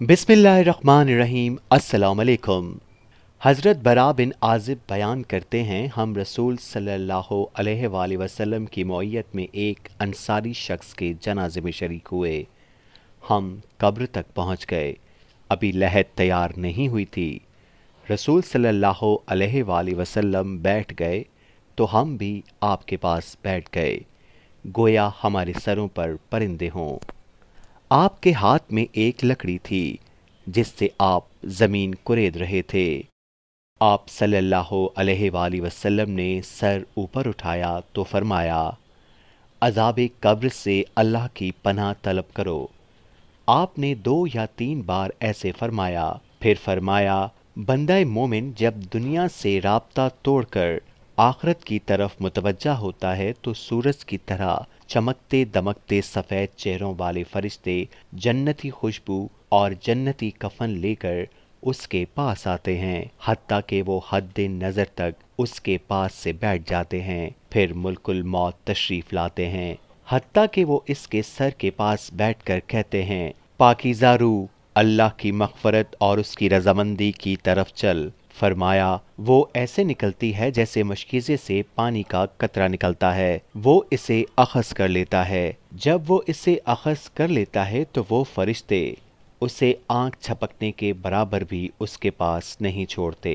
बिस्मिल्लाहिर्रहमानिर्रहीम। अस्सलाम वालेकुम। हज़रत बरा बिन आज़िब बयान करते हैं, हम रसूल सल्लल्लाहु अलैहि वसल्लम की मौइयत में एक अंसारी शख्स के जनाजे में शरीक हुए। हम कब्र तक पहुँच गए, अभी लहद तैयार नहीं हुई थी। रसूल सल्लल्लाहु अलैहि वसल्लम बैठ गए तो हम भी आपके पास बैठ गए, गोया हमारे सरों पर परिंदे हों। आपके हाथ में एक लकड़ी थी जिससे आप ज़मीन कुरेद रहे थे। आप सल्लल्लाहु अलैहि वसल्लम ने सर ऊपर उठाया तो फरमाया, अज़ाब कब्र से अल्लाह की पनाह तलब करो। आपने 2 या 3 बार ऐसे फरमाया। फिर फरमाया, बंदा मोमिन जब दुनिया से राब्ता तोड़कर आखिरत की तरफ मुतवज्जा होता है तो सूरज की तरह चमकते दमकते सफ़ेद चेहरों वाले फरिश्ते जन्नती खुशबू और जन्नती कफन लेकर उसके पास आते हैं, हत्ता कि वो हद नज़र तक उसके पास से बैठ जाते हैं। फिर मुल्कुल मौत तशरीफ़ लाते हैं, हत्ता कि वो इसके सर के पास बैठकर कहते हैं, पाकीज़ा रूह, अल्लाह की मग़फ़रत और उसकी रज़ामंदी की तरफ चल। फरमाया, वो ऐसे निकलती है जैसे मशकीज़े से पानी का कतरा निकलता है। वो इसे अख़ज़ कर लेता है। जब वो इसे अख़ज़ कर लेता है तो वो फरिश्ते उसे आँख झपकने के बराबर भी उसके पास नहीं छोड़ते,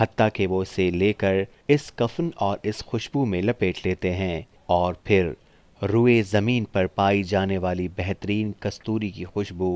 हत्ता कि वो इसे लेकर इस कफन और इस खुशबू में लपेट लेते हैं और फिर रुए ज़मीन पर पाई जाने वाली बेहतरीन कस्तूरी की खुशबू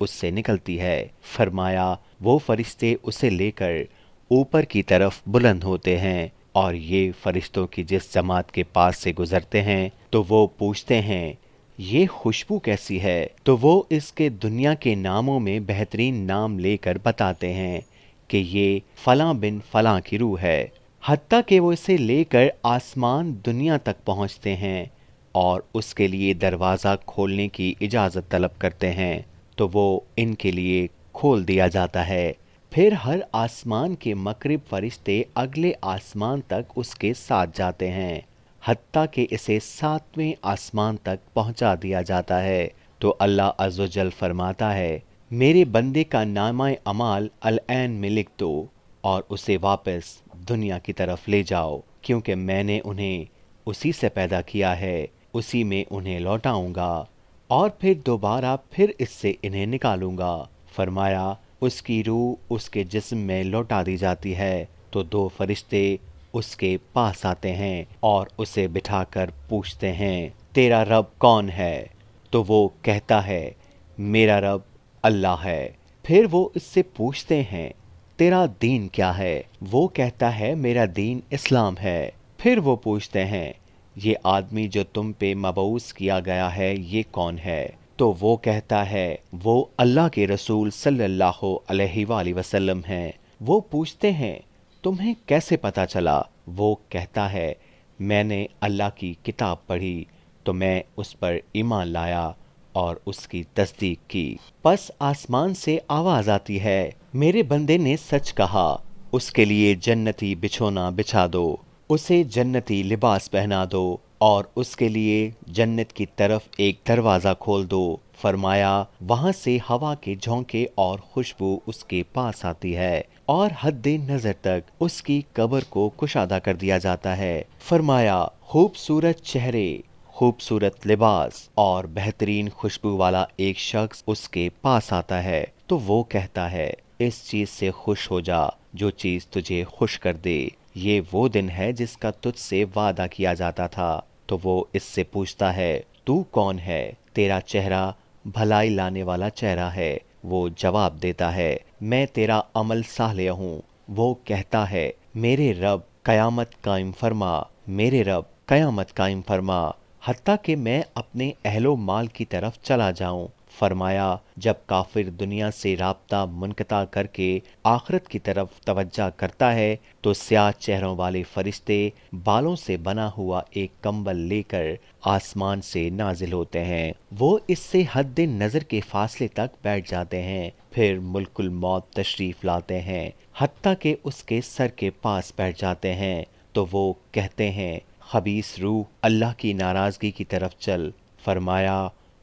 उससे निकलती है। फरमाया, वो फरिश्ते उसे लेकर ऊपर की तरफ बुलंद होते हैं और ये फरिश्तों की जिस जमात के पास से गुजरते हैं तो वो पूछते हैं, ये खुशबू कैसी है? तो वो इसके दुनिया के नामों में बेहतरीन नाम लेकर बताते हैं कि ये फलां बिन फलां की रूह है, हत्ता कि वो इसे लेकर आसमान दुनिया तक पहुंचते हैं और उसके लिए दरवाज़ा खोलने की इजाज़त तलब करते हैं तो वो इनके लिए खोल दिया जाता है। फिर हर आसमान के मकरिब फरिश्ते अगले आसमान तक उसके साथ जाते हैं, हत्ता कि इसे 7वें आसमान तक पहुंचा दिया जाता है तो अल्लाह अज़्ज़वजल फरमाता है, मेरे बंदे का नामा अमाल अल-ऐन में लिख दो और उसे वापस दुनिया की तरफ ले जाओ, क्योंकि मैंने उन्हें उसी से पैदा किया है, उसी में उन्हें लौटाऊंगा और फिर दोबारा फिर इससे इन्हें निकालूंगा। फरमाया, उसकी रूह उसके जिस्म में लौटा दी जाती है तो 2 फरिश्ते उसके पास आते हैं और उसे बिठाकर पूछते हैं, तेरा रब कौन है? तो वो कहता है, मेरा रब अल्लाह है। फिर वो इससे पूछते हैं, तेरा दीन क्या है? वो कहता है, मेरा दीन इस्लाम है। फिर वो पूछते हैं, ये आदमी जो तुम पे मबऊस किया गया है ये कौन है? तो वो कहता है, वो अल्लाह के रसूल सल्लल्लाहु अलैहि वसल्लम हैं। वो पूछते हैं, तुम्हें कैसे पता चला? वो कहता है, मैंने अल्लाह की किताब पढ़ी तो मैं उस पर ईमान लाया और उसकी तस्दीक की। बस आसमान से आवाज़ आती है, मेरे बंदे ने सच कहा, उसके लिए जन्नती बिछोना बिछा दो, उसे जन्नती लिबास पहना दो और उसके लिए जन्नत की तरफ एक दरवाज़ा खोल दो। फरमाया, वहाँ से हवा के झोंके और खुशबू उसके पास आती है और हद नज़र तक उसकी कब्र को कुशादा कर दिया जाता है। फरमाया, खूबसूरत चेहरे, खूबसूरत लिबास और बेहतरीन खुशबू वाला एक शख्स उसके पास आता है तो वो कहता है, इस चीज़ से खुश हो जा जो चीज़ तुझे खुश कर दे, ये वो दिन है जिसका तुझसे वादा किया जाता था। तो वो इससे पूछता है, तू कौन है? तेरा चेहरा भलाई लाने वाला चेहरा है। वो जवाब देता है, मैं तेरा अमल सालेह हूँ। वो कहता है, मेरे रब कयामत कायम फरमा, मेरे रब कयामत कायम फरमा, हत्ता कि मैं अपने अहलो माल की तरफ चला जाऊं। फरमाया, जब काफिर दुनिया से राब्ता मुनक़ता करके आखिरत की तरफ तवज्जा करता है तो स्याह चेहरों वाले फरिश्ते बालों से बना हुआ एक कंबल लेकर आसमान से नाजिल होते हैं। वो इससे हद नज़र के फासले तक बैठ जाते हैं। फिर मुल्कुल मौत तशरीफ लाते हैं, हत्ता कि उसके सर के पास बैठ जाते हैं तो वो कहते हैं, खबीस रूह, अल्लाह की नाराज़गी की तरफ चल। फरमाया,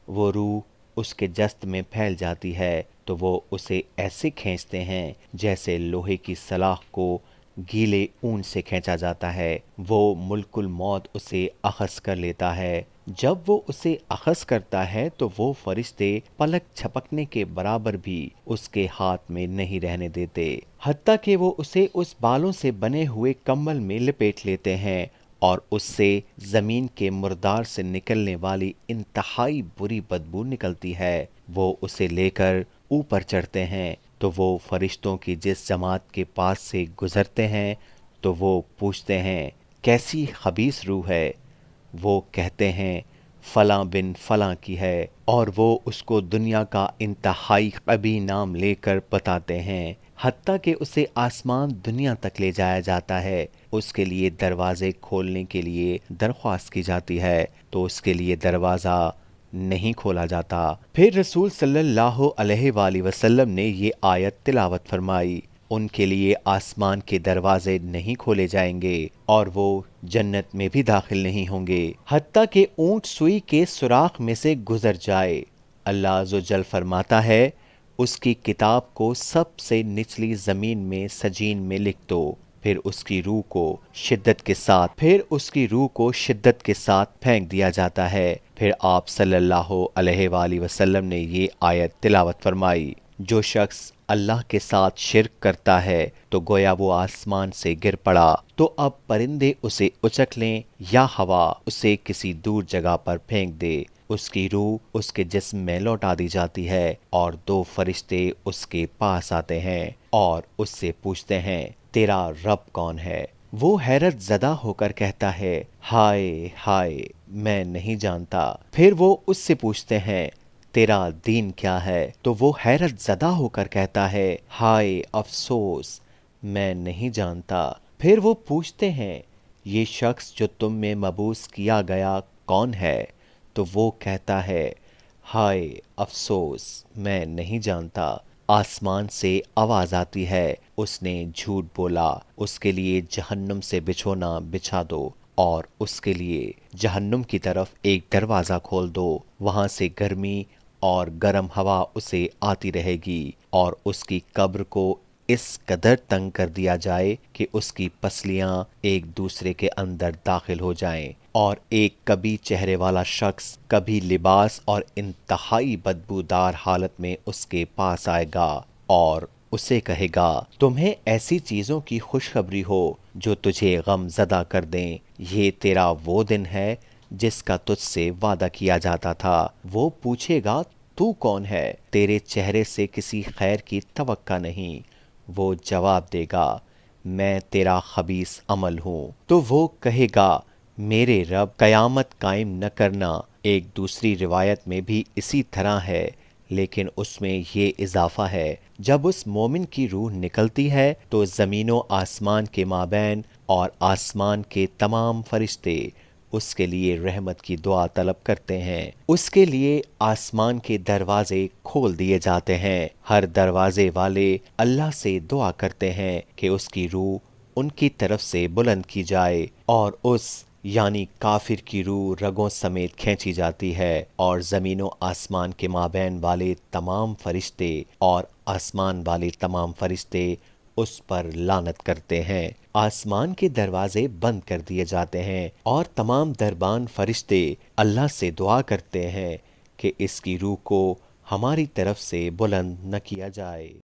वो रूह उसके जस्त में फैल जाती है تو وہ اسے ایسے کھینچتے ہیں جیسے لوہے کی سلاخ کو گیلے اون سے کھینچا جاتا ہے۔ وہ ملک الموت اسے اخذ کر لیتا ہے۔ جب وہ اسے اخذ کرتا ہے تو وہ فرشتے پلک جھپکنے کے برابر بھی اس کے ہاتھ میں نہیں رہنے دیتے، حتیٰ کہ وہ اسے اس بالوں سے بنے ہوئے کمبل میں لپیٹ لیتے ہیں اور اس سے زمین کے مردار سے نکلنے والی انتہائی بری بدبو نکلتی ہے۔ وہ اسے لے کر اوپر چڑھتے ہیں تو وہ فرشتوں کی جس جماعت کے پاس سے گزرتے ہیں تو وہ پوچھتے ہیں کیسی خبیث روح ہے؟ وہ کہتے ہیں فلاں بن فلاں کی ہے، اور وہ اس کو دنیا کا انتہائی قبیح نام لے کر بتاتے ہیں، حتیٰ کہ اسے آسمان دنیا تک لے جایا جاتا ہے۔ اس کے لیے دروازے کھولنے کے لیے درخواست کی جاتی ہے تو اس کے لیے دروازہ نہیں کھولا جاتا۔ پھر رسول صلی اللہ علیہ وآلہ وسلم نے یہ آیت تلاوت فرمائی، ان کے لیے آسمان کے دروازے نہیں کھولے جائیں گے اور وہ جنت میں بھی داخل نہیں ہوں گے حتیٰ کہ اونٹ سوئی کے سوراخ میں سے گزر جائے۔ اللہ عز و جل فرماتا ہے اس کی کتاب کو سب سے نچلی زمین میں سجین میں لکھ دو، پھر اس کی روح کو شدت کے ساتھ پھینک دیا جاتا ہے۔ پھر آپ صلی اللہ علیہ وآلہ وسلم نے یہ آیت تلاوت فرمائی، جو شخص اللہ کے ساتھ شرک کرتا ہے تو گویا وہ آسمان سے گر پڑا، تو اب پرندے اسے اچک لیں یا ہوا اسے کسی دور جگہ پر پھینک دے، اس کی روح اس کے جسم میں لوٹا دی جاتی ہے اور دو فرشتے اس کے پاس آتے ہیں اور اس سے پوچھتے ہیں تیرا رب کون ہے؟ وہ حیرت زدہ ہو کر کہتا ہے ہائے ہائے میں نہیں جانتا۔ پھر وہ اس سے پوچھتے ہیں تیرا دین کیا ہے؟ تو وہ حیرت زدہ ہو کر کہتا ہے ہائے افسوس میں نہیں جانتا۔ پھر وہ پوچھتے ہیں یہ شخص جو تم میں مبعوث کیا گیا کون ہے؟ تو وہ کہتا ہے ہائے افسوس میں نہیں جانتا۔ آسمان سے آواز آتی ہے اس نے جھوٹ بولا، اس کے لیے جہنم سے بچھونا بچھا دو اور اس کے لیے جہنم کی طرف ایک دروازہ کھول دو، وہاں سے گرمی اور گرم ہوا اسے آتی رہے گی اور اس کی قبر کو اس قدر تنگ کر دیا جائے کہ اس کی پسلیاں ایک دوسرے کے اندر داخل ہو جائیں، اور ایک کبھی چہرے والا شخص کبھی لباس اور انتہائی بدبودار حالت میں اس کے پاس آئے گا اور اسے کہے گا تمہیں ایسی چیزوں کی خوشخبری ہو جو تجھے غم زدہ کر دیں، یہ تیرا وہ دن ہے جس کا تجھ سے وعدہ کیا جاتا تھا۔ وہ پوچھے گا تو کون ہے؟ تیرے چہرے سے کسی خیر کی توقع نہیں۔ وہ جواب دے گا میں تیرا خبیث عمل ہوں۔ تو وہ کہے گا میرے رب قیامت قائم نہ کرنا۔ ایک دوسری روایت میں بھی اسی طرح ہے، لیکن اس میں یہ اضافہ ہے جب اس مومن کی روح نکلتی ہے تو زمین و آسمان کے مابین اور آسمان کے تمام فرشتے اس کے لیے رحمت کی دعا طلب کرتے ہیں، اس کے لیے آسمان کے دروازے کھول دیے جاتے ہیں، ہر دروازے والے اللہ سے دعا کرتے ہیں کہ اس کی روح ان کی طرف سے بلند کی جائے، اور اس یعنی کافر کی روح رگوں سمیت کھینچی جاتی ہے، اور زمین و آسمان کے مابین والے تمام فرشتے اور آسمان والے تمام فرشتے اس پر لعنت کرتے ہیں۔ آسمان کے دروازے بند کر دیے جاتے ہیں اور تمام دربان فرشتے اللہ سے دعا کرتے ہیں کہ اس کی روح کو ہماری طرف سے بلند نہ کیا جائے۔